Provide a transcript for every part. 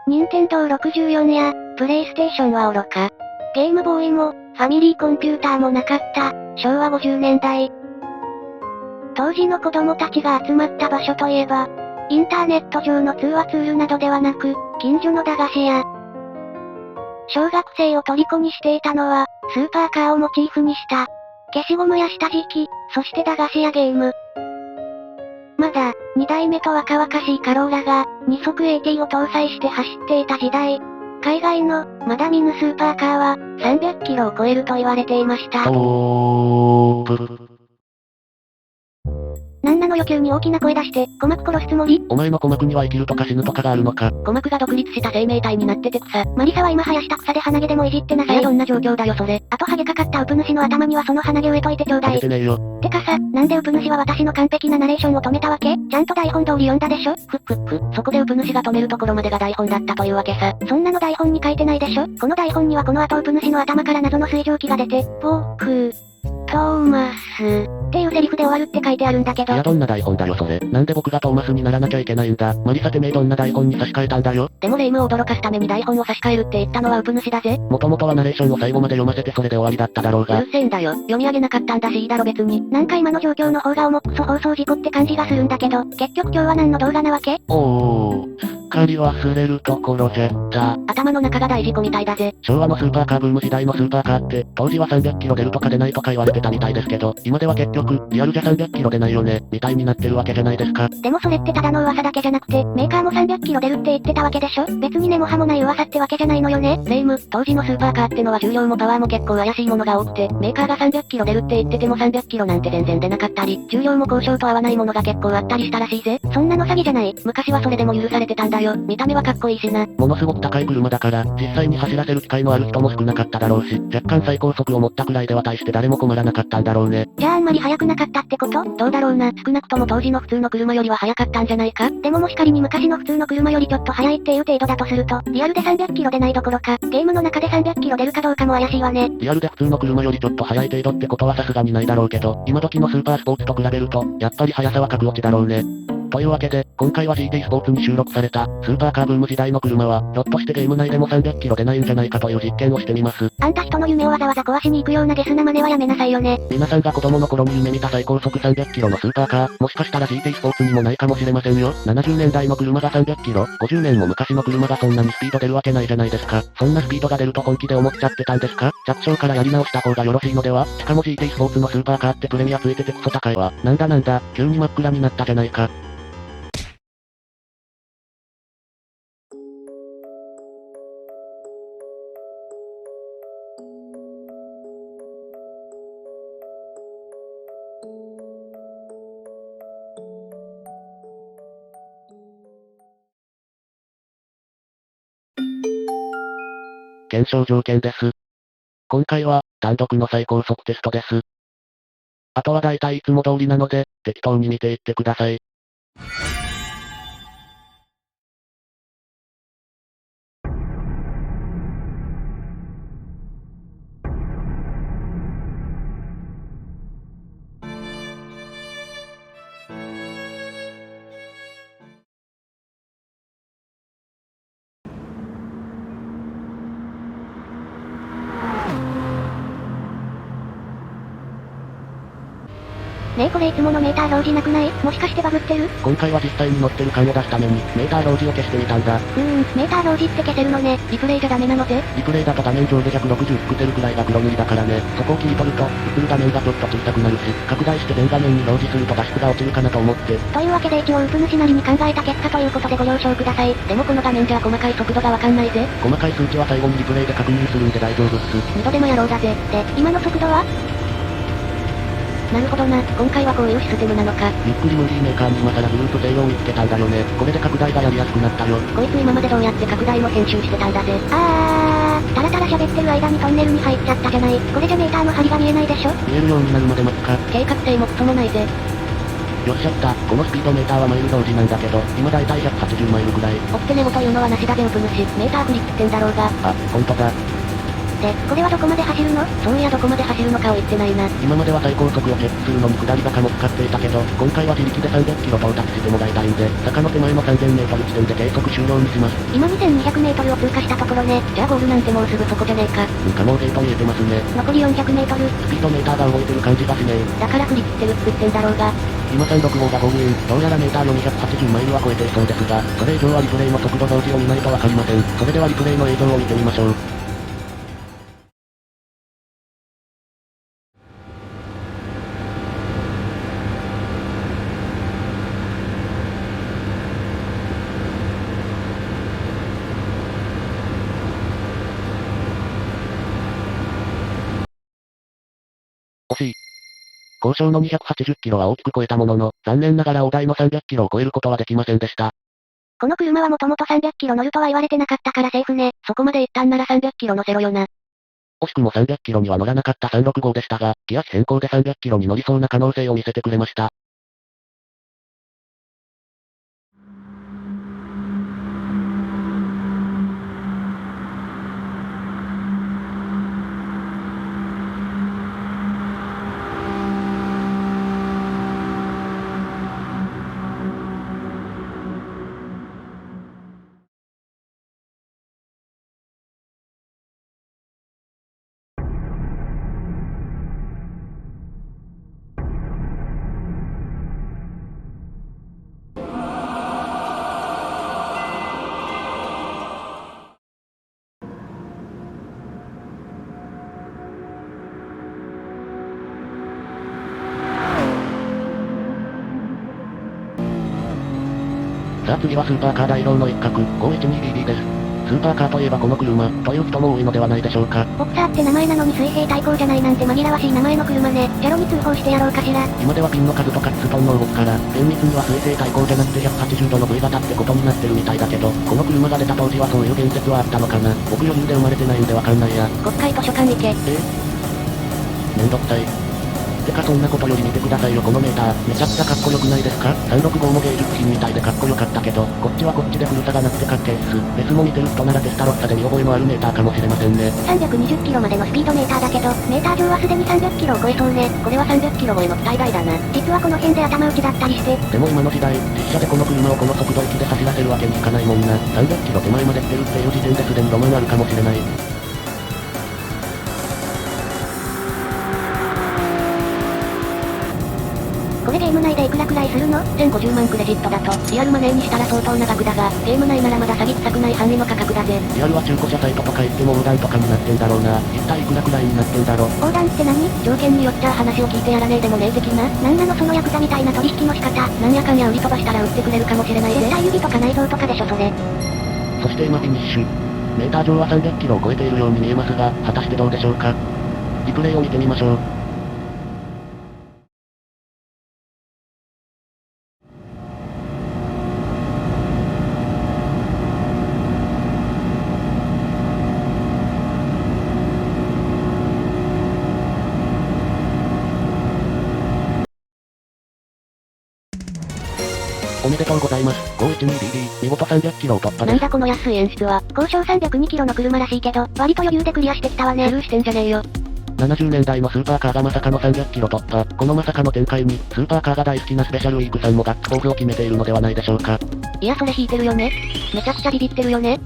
任天堂64や、プレイステーションは愚か。ゲームボーイも、ファミリーコンピューターもなかった、昭和50年代。当時の子供たちが集まった場所といえば、インターネット上の通話ツールなどではなく、近所の駄菓子屋。小学生を虜にしていたのは、スーパーカーをモチーフにした、消しゴムや下敷き、そして駄菓子やゲーム。まだ、2代目と若々しいカローラが、二足 AT を搭載して走っていた時代。海外の、まだ見ぬスーパーカーは、300キロを超えると言われていました。なんなのよ急に大きな声出して、鼓膜殺すつもり？お前の鼓膜には生きるとか死ぬとかがあるのか。鼓膜が独立した生命体になってて草。マリサは今生やした草で鼻毛でもいじってなさい。どんな状況だよそれ。あとハゲかかったウプ主の頭にはその鼻毛植えといてちょうだい。植えてねえよ。てかさ、なんでウプ主は私の完璧なナレーションを止めたわけ？ちゃんと台本通り読んだでしょ？そこでウプ主が止めるところまでが台本だったというわけさ。そんなの台本に書いてないでしょ？この台本にはこの後ウプ主の頭から謎の水蒸気が出て、僕、トーマス、っていうセリフで終わるって書いてあるんだけど。いやどんな台本だよそれ。なんで僕がトーマスにならなきゃいけないんだ。マリサてめえどんな台本に差し替えたんだよ。でも霊夢を驚かすために台本を差し替えるって言ったのはウプ主だぜ。もともとはナレーションを最後まで読ませてそれで終わりだっただろうが。うるせえんだよ。読み上げなかったんだしいいだろ別に。なんか今の状況の方が重くそ放送事故って感じがするんだけど、結局今日は何の動画なわけ？すっかり忘れるところじゃった。頭の中が大事故みたいだぜ。昭和のスーパーカーブーム時代のスーパーカーって、当時は300キロ出るとか出ないとか言われてたみたいですけど、今では結局、リアルじゃ300キロ出ないよね、みたいになってるわけじゃないですか。でもそれってただの噂だけじゃなくて、メーカーも300キロ出るって言ってたわけでしょ？別に根も葉もない噂ってわけじゃないのよね。霊夢、当時のスーパーカーってのは重量もパワーも結構怪しいものが多くて、メーカーが300キロ出るって言ってても300キロなんて全然出なかったり、重量も交渉と合わないものが結構あったりしたらしいぜ。そんなの詐欺じゃない。昔はそれでも許されてたんだよ。見た目はかっこいいしな。ものすごく高い車だから、実際に走らせる機会のある人も少なかっただろうし、若干最高速を持ったくらいでは大して誰も困らなかったんだろうね。じゃああんまり速くなかったってこと？どうだろうな。少なくとも当時の普通の車よりは速かったんじゃないか？でももし仮に昔の普通の車よりちょっと速いっていう程度だとすると、リアルで300キロ出ないどころか、ゲームの中で300キロ出るかどうかも怪しいわね。リアルで普通の車よりちょっと速い程度ってことはさすがにないだろうけど、今時のスーパースポーツと比べると、やっぱり速さは格落ちだろうね。というわけで、今回は GT スポーツに収録された、スーパーカーブーム時代の車は、ひょっとしてゲーム内でも300キロ出ないんじゃないかという実験をしてみます。あんた人の夢をわざわざ壊しに行くようなゲスな真似はやめなさいよね。皆さんが子供の頃に夢見た最高速300キロのスーパーカー、もしかしたら GT スポーツにもないかもしれませんよ。70年代の車が300キロ、50年も昔の車がそんなにスピード出るわけないじゃないですか。そんなスピードが出ると本気で思っちゃってたんですか？着床からやり直した方がよろしいのでは？しかも GT スポーツのスーパーカーってプレミアついててクソ高いわ。なんだ、急に真っ暗になったじゃないか。検証条件です。今回は、単独の最高速テストです。あとは大体いつも通りなので、適当に見ていってください。ねえこれいつものメーター表示なくない？もしかしてバグってる？今回は実際に乗ってる感を出すために、メーター表示を消してみたんだ。メーター表示って消せるのね。リプレイじゃダメなのぜ。リプレイだと画面上で160ピクセルくらいが黒塗りだからね。そこを切り取ると、映る画面がちょっと小さくなるし、拡大して全画面に表示すると画質が落ちるかなと思って。というわけで一応ウプ主なりに考えた結果ということでご了承ください。でもこの画面じゃ細かい速度がわかんないぜ。細かい数値は最後にリプレイで確認するんで大丈夫っす。二度でもやろうだぜ。で、今の速度は？なるほどな、今回はこういうシステムなのか。ゆっくりムーディーメーカーに今更グループ制を見つけたんだよね。これで拡大がやりやすくなったよ。こいつ今までどうやって拡大の編集してたんだぜ。タラタラ喋ってる間にトンネルに入っちゃったじゃない。これじゃメーターの針が見えないでしょ？見えるようになるまで待つか。計画性もクソもないぜ。よっしゃった。このスピードメーターはマイル表示なんだけど、今だいたい180マイルくらい。オプテネモというのはなしだぜウプ主。メーター振り切ってんだろうが。あ、ほんとだ。で、これはどこまで走るの？そういやどこまで走るのかを言ってないな。今までは最高速をチェックするのに下り坂も使っていたけど、今回は自力で300キロ到達してもらいたいんで、坂の手前の3000メートル地点で計測終了にします。今2200メートルを通過したところね。じゃあゴールなんてもうすぐそこじゃねえか。もうゲート見えてますね。残り400メートル。スピードメーターが動いてる感じがしねえ。だから振り切ってるって言ってんだろうが。今36号がゴールイン。どうやらメーター480マイルは超えていそうですが、それ以上はリプレイの速度表示を見ないとわかりません。それではリプレイの映像を見てみましょう。惜しい。交渉の280キロは大きく超えたものの、残念ながら大台の300キロを超えることはできませんでした。この車はもともと300キロ乗るとは言われてなかったからセーフね。そこまで一旦なら300キロ乗せろよな。惜しくも300キロには乗らなかった365でしたが、気圧変更で300キロに乗りそうな可能性を見せてくれました。さあ次はスーパーカー大老の一角、512BB です。スーパーカーといえばこの車、という人も多いのではないでしょうか。ボクサーって名前なのに水平対向じゃないなんて紛らわしい名前の車ね。チャロに通報してやろうかしら。今ではピンの数とかピストンの動きから、厳密には水平対向じゃなくて180度の V 型ってことになってるみたいだけど、この車が出た当時はそういう言説はあったのかな。僕余裕で生まれてないんでわかんないや。国会図書館行け。めんどくさい。てかそんなことより見てくださいよこのメーター。めちゃくちゃかっこよくないですか？ 365 も芸術品みたいでかっこよかったけど、こっちはこっちで古さがなくてかっけえっす。ベスも見てる人ならテスタロッサで見覚えのあるメーターかもしれませんね。320キロまでのスピードメーターだけど、メーター上はすでに300キロを超えそうね。これは300キロ超えの期待外だな。実はこの辺で頭打ちだったりして。でも今の時代、実車でこの車をこの速度域で走らせるわけにいかないもんな。300キロ手前まで来てるっていう時点ですでにロマンあるかもしれない。これゲーム内でいくらくらいするの？ 1050 万クレジットだと、リアルマネーにしたら相当な額だが、ゲーム内ならまだ詐欺臭くない範囲の価格だぜ。リアルは中古車サイトとか言っても横断とかになってんだろうな。一体いくらくらいになってんだろ。横断って何？条件によっちゃ話を聞いてやらねえでもねえ的な。なんなのそのヤクザみたいな取引の仕方。なんやかんや売り飛ばしたら売ってくれるかもしれない。絶対指とか内臓とかでしょそれ。そして今フィニッシュ。メーター上は300キロを超えているように見えますが、果たしてどうでしょうか。リプレイを見てみましょう。おめでとうございます。512BD、見事300キロを突破です。なんだこの安い演出は。交渉302キロの車らしいけど、割と余裕でクリアしてきたわね。スルーしてんじゃねえよ。70年代のスーパーカーがまさかの300キロ突破。このまさかの展開に、スーパーカーが大好きなスペシャルウィークさんもガッツポーズを決めているのではないでしょうか。いやそれ引いてるよね。めちゃくちゃビビってるよね。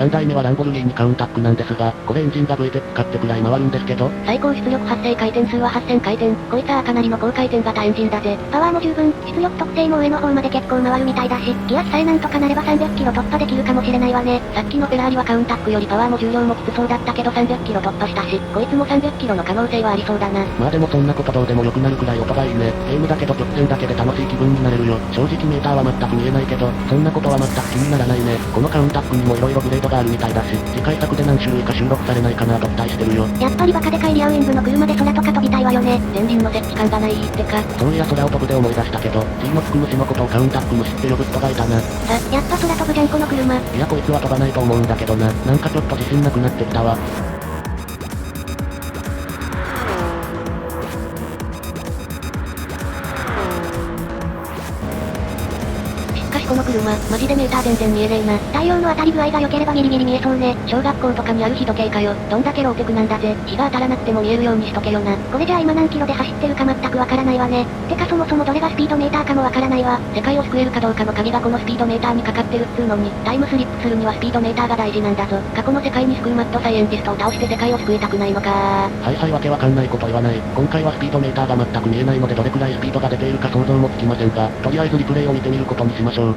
3台目はランボルギーニカウンタックなんですが、これエンジンが VTEC かってくらい回るんですけど、最高出力発生回転数は8000回転。こいつはかなりの高回転型エンジンだぜ。パワーも十分、出力特性も上の方まで結構回るみたいだし、気圧さえなんとかなれば300キロ突破できるかもしれないわね。さっきのフェラーリはカウンタックよりパワーも重量もきつそうだったけど300キロ突破したし、こいつも300キロの可能性はありそうだな。まあでもそんなことどうでもよくなるくらい音がいいね。ゲームだけど直線だけで楽しい気分になれるよ。正直メーターは全く見えないけど、そんなことは全く気にならないね。このカウンタックにも色々グレードがあるみたいだし、次回作で何種類か収録されないかなと期待してるよ。やっぱりバカでかいリアウィングの車で空とか飛びたいわよね。前輪の設置感がないってか。そういや空を飛ぶで思い出したけど、T のつく虫のことをカウンタック虫って呼ぶ人がいたな。やっぱ空飛ぶじゃんこの車。いやこいつは飛ばないと思うんだけどな。なんかちょっと自信なくなってきたわ。この車、マジでメーター全然見えねえな。太陽の当たり具合が良ければギリギリ見えそうね。小学校とかにある日時計かよ。どんだけローテクなんだぜ。日が当たらなくても見えるようにしとけよな。これじゃあ今何キロで走ってるか全くわからないわね。てかそもそもどれがスピードメーターかもわからないわ。世界を救えるかどうかの鍵がこのスピードメーターにかかってるっつうのに、タイムスリップするにはスピードメーターが大事なんだぞ。過去の世界にスクーマットサイエンティストを倒して世界を救いたくないのかはいはいわけわかんないこと言わない。今回はスピードメーターが全く見えないのでどれくらいスピードが出ているか想像もつきませんが、とりあえずリプレイを見てみることにしましょう。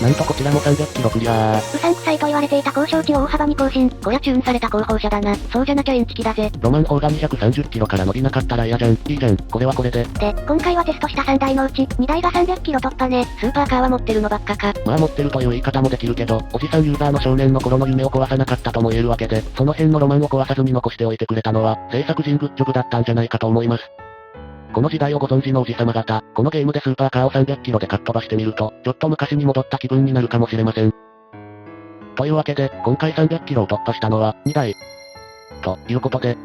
なんとこちらも300キロクリアー。うさんくさいと言われていた交渉値を大幅に更新。こりゃチューンされた後方車だな。そうじゃなきゃインチキだぜ。ロマン砲が230キロから伸びなかったら嫌じゃん。いいじゃん。これはこれで。で、今回はテストした3台のうち、2台が300キロ突破ね。スーパーカーは持ってるのばっかか。まあ持ってるという言い方もできるけど、おじさんユーザーの少年の頃の夢を壊さなかったとも言えるわけで、その辺のロマンを壊さずに残しておいてくれたのは、制作陣グッジョブだったんじゃないかと思います。この時代をご存知のおじさま方、このゲームでスーパーカーを300キロでかっ飛ばしてみると、ちょっと昔に戻った気分になるかもしれません。というわけで、今回300キロを突破したのは、2台。ということで、